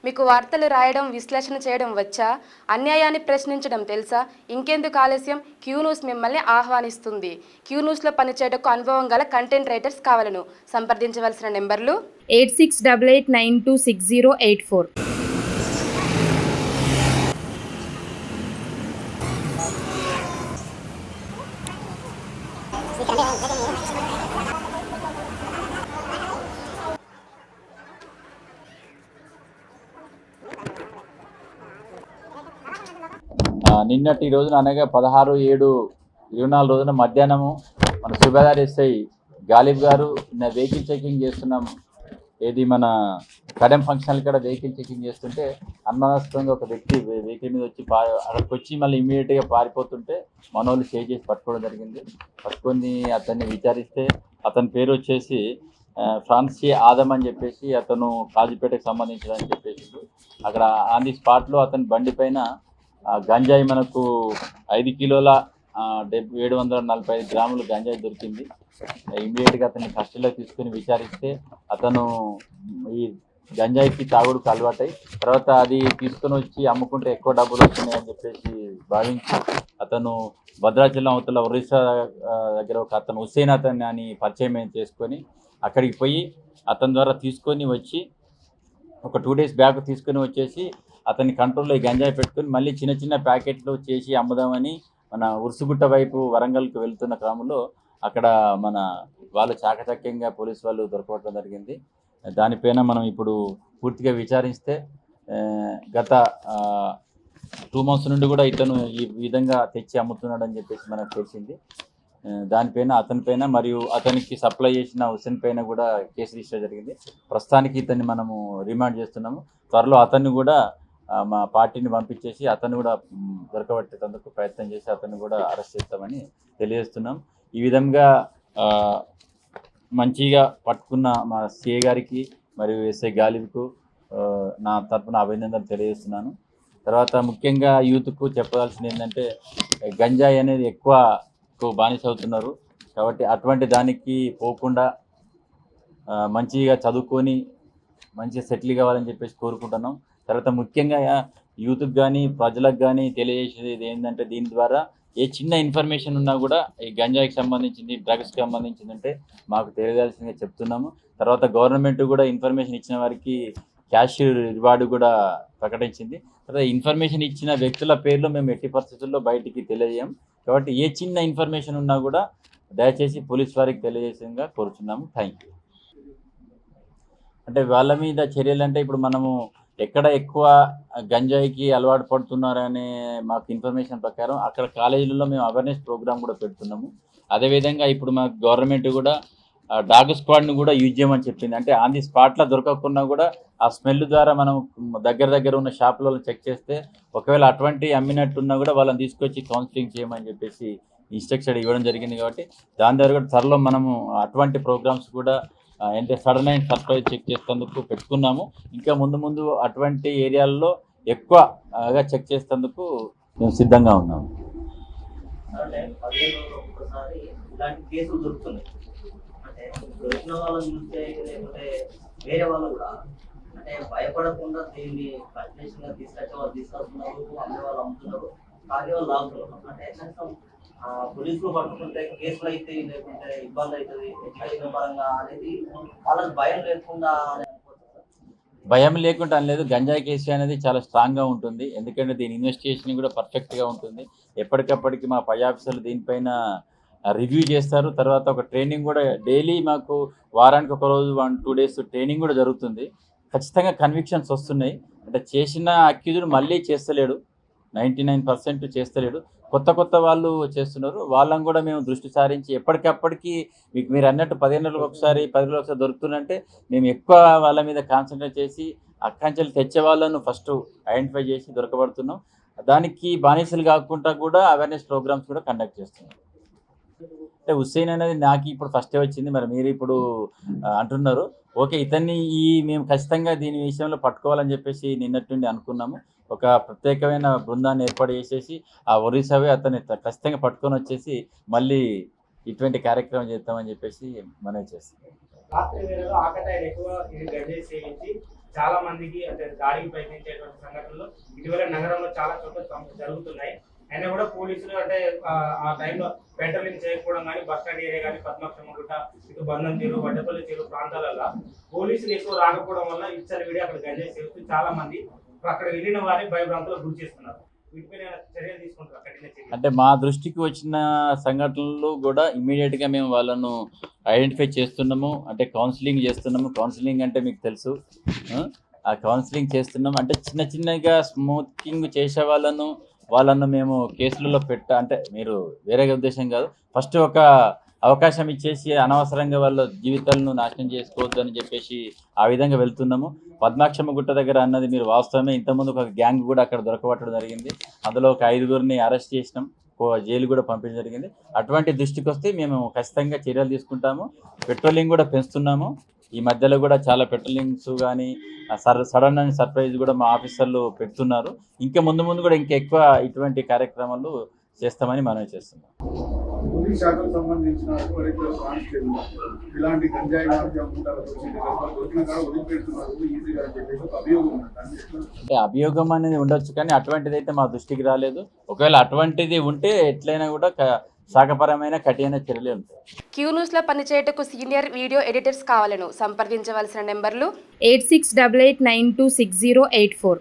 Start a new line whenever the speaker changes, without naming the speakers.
మీకు వార్తలు రాయడం, విశ్లేషణ చేయడం వచ్చా? అన్యాయాన్ని ప్రశ్నించడం తెలుసా? ఇంకెందుకు ఆలస్యం? క్యూ న్యూస్ మిమ్మల్ని ఆహ్వానిస్తుంది. క్యూ న్యూస్లో పనిచేయటకు అనుభవం గల కంటెంట్ రైటర్స్ కావాలను. సంప్రదించవలసిన నెంబర్లు 8688926084.
నిన్నటి రోజున అనగా 16/7/24 రోజున మధ్యాహ్నము మన సుబేదార్ ఎస్ఐ గాలిబ్ గారు వెహికల్ చెకింగ్ చేస్తున్నాం. ఏది మన కడెం ఫంక్షనల్ కూడా వెహికల్ చెకింగ్ చేస్తుంటే అనుమానాస్పదంగా ఒక వ్యక్తి వెహికల్ మీద వచ్చి అక్కడికి వచ్చి మళ్ళీ ఇమీడియట్గా పారిపోతుంటే మన వాళ్ళు చేసి పట్టుకోవడం జరిగింది. పట్టుకొని అతన్ని విచారిస్తే అతని పేరు వచ్చేసి ఫ్రాన్సీ ఆదమ్ అని చెప్పేసి, అతను కాజీపేటకు సంబంధించిన చెప్పేసి అక్కడ ఆన్ ది స్పాట్లో అతని బండి పైన గంజాయి మనకు 5 కిలోల 745 గ్రాములు గంజాయి దొరికింది. ఇమీడియట్గా అతన్ని కస్టడీలో తీసుకుని విచారిస్తే అతను ఈ గంజాయికి తాగుడుకు అలవాటై తర్వాత అది తీసుకొని వచ్చి అమ్ముకుంటే ఎక్కువ డబ్బులు వస్తున్నాయని చెప్పేసి భావించి అతను భద్రాచలం అవతల ఒరిస్సా దగ్గర ఒక అతను హుస్సేన్ అతన్ని అని పరిచయం చేసుకొని అక్కడికి పోయి అతని ద్వారా తీసుకొని వచ్చి ఒక 2 డేస్ బ్యాక్ తీసుకొని వచ్చేసి అతని కంట్రోల్లో ఈ గంజాయి పెట్టుకొని మళ్ళీ చిన్న చిన్న ప్యాకెట్లు చేసి అమ్ముదామని మన ఉరుసుగుట్ట వైపు వరంగల్కి వెళ్తున్న క్రమంలో అక్కడ మన వాళ్ళు చాకచక్యంగా పోలీసు వాళ్ళు దొరకవడం జరిగింది. దానిపైన మనం ఇప్పుడు పూర్తిగా విచారిస్తే గత 2 months నుండి కూడా ఇతను ఈ విధంగా తెచ్చి అమ్ముతున్నాడు అని చెప్పేసి మనకు తెలిసింది. దానిపైన అతనిపైన మరియు అతనికి సప్లై చేసిన హుస్సేన్ పైన కూడా కేసు రిజిస్టర్ జరిగింది. ప్రస్తుతానికి ఇతన్ని మనము రిమాండ్ చేస్తున్నాము. త్వరలో అతన్ని కూడా మా పార్టీని పంపించేసి అతను కూడా దొరకబట్టేందుకు ప్రయత్నం చేసి అతన్ని కూడా అరెస్ట్ చేస్తామని తెలియజేస్తున్నాం. ఈ విధంగా మంచిగా పట్టుకున్న మా సిఏ గారికి మరియు ఎస్ఐ గాలిబ్కు నా తరఫున అభినందనలు తెలియజేస్తున్నాను. తర్వాత ముఖ్యంగా యూత్కు చెప్పాల్సింది ఏంటంటే గంజాయి అనేది ఎక్కువ బానిస అవుతున్నారు కాబట్టి అటువంటి దానికి పోకుండా మంచిగా చదువుకొని మంచిగా సెటిల్ కావాలని చెప్పేసి కోరుకుంటున్నాం. తర్వాత ముఖ్యంగా యూత్కి కానీ ప్రజలకు కానీ తెలియజేసేది ఏంటంటే దీని ద్వారా ఏ చిన్న ఇన్ఫర్మేషన్ ఉన్నా కూడా ఈ గంజాయికి సంబంధించింది, డ్రగ్స్కి సంబంధించింది అంటే మాకు తెలియజేయాల్సిందిగా చెప్తున్నాము. తర్వాత గవర్నమెంట్ కూడా ఇన్ఫర్మేషన్ ఇచ్చిన వారికి క్యాష్ రివార్డు కూడా ప్రకటించింది. తర్వాత ఇన్ఫర్మేషన్ ఇచ్చిన వ్యక్తుల పేర్లు మేము ఎట్టి పరిస్థితుల్లో బయటికి తెలియజేయం కాబట్టి ఏ చిన్న ఇన్ఫర్మేషన్ ఉన్నా కూడా దయచేసి పోలీస్ వారికి తెలియజేసేందుగా కోరుచున్నాము. Thank you. అంటే వాళ్ళ మీద చర్యలు అంటే ఇప్పుడు మనము ఎక్కడ ఎక్కువ గంజాయికి అలవాటు పడుతున్నారనే మాకు ఇన్ఫర్మేషన్ ప్రకారం అక్కడ కాలేజీలలో మేము అవేర్నెస్ ప్రోగ్రామ్ కూడా పెడుతున్నాము. అదేవిధంగా ఇప్పుడు మాకు గవర్నమెంట్ కూడా డాగ్ స్క్వాడ్ని కూడా యూజ్ చేయమని చెప్పింది. అంటే ఆన్ ది స్పాట్లో దొరకకుండా కూడా ఆ స్మెల్ ద్వారా మనం దగ్గర ఉన్న షాపులలో చెక్ చేస్తే ఒకవేళ అటువంటి అమ్మినట్టున్నా కూడా వాళ్ళని తీసుకొచ్చి కౌన్సిలింగ్ చేయమని చెప్పేసి ఇన్స్ట్రక్షన్ ఇవ్వడం జరిగింది. కాబట్టి దాని ద్వారా కూడా త్వరలో మనము అటువంటి ప్రోగ్రామ్స్ కూడా అంటే సడన్ అండ్ సర్ప్రైజ్ చెక్ చేసేందుకు పెట్టుకున్నాము. ఇంకా ముందు అటువంటి ఏరియాల్లో ఎక్కువగా చెక్ చేసేందుకు మేము సిద్ధంగా ఉన్నాము.
దొరికిన వాళ్ళని చూస్తే లేకపోతే వేరే వాళ్ళు కూడా అంటే భయపడకుండా దీన్ని కంటిన్యూషన్గా తీసుకొచ్చే వాళ్ళు తీసుకొస్తున్నారు, అమ్మే వాళ్ళు అమ్ముతున్నారు, తాగే వాళ్ళు లాగుతున్నారు. అంటే కనీసం పోలీసులు పట్టుకుంటే కేసులు అయితే లేకుంటే ఇబ్బంది అవుతుంది ఎడ్యుకేషన్ పరంగా అనేది వాళ్ళకి భయం లేకుండా
భయం లేకుండా అనలేదు. గంజాయి కేసు అనేది చాలా స్ట్రాంగ్గా ఉంటుంది. ఎందుకంటే దీని ఇన్వెస్టిగేషన్ కూడా పర్ఫెక్ట్గా ఉంటుంది. ఎప్పటికప్పటికి మా పై ఆఫీసర్లు దీనిపైన రివ్యూ చేస్తారు. తర్వాత ఒక ట్రైనింగ్ కూడా డైలీ మాకు వారానికి ఒక రోజు 1-2 days ట్రైనింగ్ కూడా జరుగుతుంది. ఖచ్చితంగా కన్విక్షన్స్ వస్తున్నాయి. అంటే చేసిన అక్యూజ్డ్ మళ్ళీ చేస్తలేడు, 99% చేస్తలేడు. కొత్త వాళ్ళు చేస్తున్నారు. వాళ్ళని కూడా మేము దృష్టి సారించి ఎప్పటికప్పటికి మీరు అన్నట్టు 15 రోజులకు ఒకసారి 10 రోజులకు ఒకసారి దొరుకుతున్నంటే మేము ఎక్కువ వాళ్ళ మీద కాన్సన్ట్రేట్ చేసి అక్కంచెలు తెచ్చే వాళ్ళను ఫస్ట్ ఐడెంటిఫై చేసి దొరకబడుతున్నాం. దానికి బానిసలు కాకుండా కూడా అవేర్నెస్ ప్రోగ్రామ్స్ కూడా కండక్ట్ చేస్తున్నాం. అంటే హుస్సేన్ అనేది నాకు ఇప్పుడు ఫస్టే వచ్చింది. మరి మీరు ఇప్పుడు అంటున్నారు. ఓకే, ఇతన్ని మేము ఖచ్చితంగా దీని విషయంలో పట్టుకోవాలని చెప్పేసి నిన్నటి నుండి అనుకున్నాము. ఒక ప్రత్యేకమైన బృందాన్ని ఏర్పాటు చేసేసి ఆ ఒరిస్సావే అతన్ని ఖచ్చితంగా పట్టుకొని వచ్చేసి మళ్ళీ ఇటువంటి కార్యక్రమం చేద్దామని చెప్పేసి మనవి చేస్తాం.
రాత్రి వేళలో ఆకతాయిలు ఎక్కువ గంజాయి సేవించి చాలా మందికి అంటే దాడికి ప్రయత్నించేటువంటి సంఘటనలు ఇటీవల నగరంలో చాలా చోట్ల జరుగుతున్నాయి. అయినా కూడా పోలీసులు అంటే ఆ టైంలో పెట్రోలింగ్ చేయకపోవడం కానీ, బస్ స్టాండ్ ఏరియా కానీ, పద్మాక్షమ్మ గుట్ట, ఇటు బంధం తీరు, వడ్డపల్లి తీరు ప్రాంతాలలో పోలీసులు ఎక్కువ రాకపోవడం వల్ల ఇచ్చని వీడియో అక్కడ గంజాయి చేస్తూ చాలా మంది అక్కడ వెళ్ళిన వారిని భయభ్రాంతులకు గురి చేస్తున్నారు. వీటిపైన చర్యలు తీసుకుంటారు కఠిన చర్యలు.
అంటే మా దృష్టికి వచ్చిన సంఘటనలు కూడా ఇమీడియట్గా మేము వాళ్ళను ఐడెంటిఫై చేస్తున్నాము. అంటే కౌన్సిలింగ్ చేస్తున్నాము. కౌన్సిలింగ్ అంటే మీకు తెలుసు, ఆ కౌన్సిలింగ్ చేస్తున్నాము. అంటే చిన్న చిన్నగా స్మోకింగ్ చేసే వాళ్ళను మేము కేసులలో అంటే మీరు వేరే ఉద్దేశం కాదు, ఫస్ట్ ఒక అవకాశం ఇచ్చేసి అనవసరంగా వాళ్ళ జీవితాలను నాశనం చేసుకోవద్దు అని చెప్పేసి ఆ విధంగా వెళ్తున్నాము. పద్మాక్షమ్మ గుట్ట దగ్గర అన్నది మీరు వాస్తవమే. ఇంతకుముందు ఒక గ్యాంగ్ కూడా అక్కడ దొరకబట్టడం జరిగింది. అందులో ఒక 5గురిని అరెస్ట్ చేసినాం, జైలు కూడా పంపించడం జరిగింది. అటువంటి దృష్టికి వస్తే మేము ఖచ్చితంగా చర్యలు తీసుకుంటాము. పెట్రోలింగ్ కూడా పెంచుతున్నాము. ఈ మధ్యలో కూడా చాలా పెట్రోలింగ్స్ కానీ సడన్ అండ్ సర్ప్రైజ్ కూడా మా ఆఫీసర్లు పెడుతున్నారు. ఇంకా ముందు కూడా ఇంకా ఎక్కువ ఇటువంటి కార్యక్రమాలు చేస్తామని మనం చేస్తున్నాం.
పోలీస్ శాఖకు సంబంధించిన ఇలాంటి గంజాయి దొరికిన కాడ వదిలిపెడుతున్నారు ఈజీగా అని చెప్పేసి ఒక అభియోగం ఉంది.
అంటే అభియోగం అనేది ఉండొచ్చు, కానీ అటువంటిది అయితే మా దృష్టికి రాలేదు. ఒకవేళ అటువంటిది ఉంటే ఎట్లయినా కూడా శాఖపరమైన కఠిన చర్యలు ఉంటాయి.
క్యూ న్యూస్లో పనిచేయటకు సీనియర్ వీడియో ఎడిటర్స్ కావాలను సంప్రదించవలసిన నెంబర్లు
8688926084.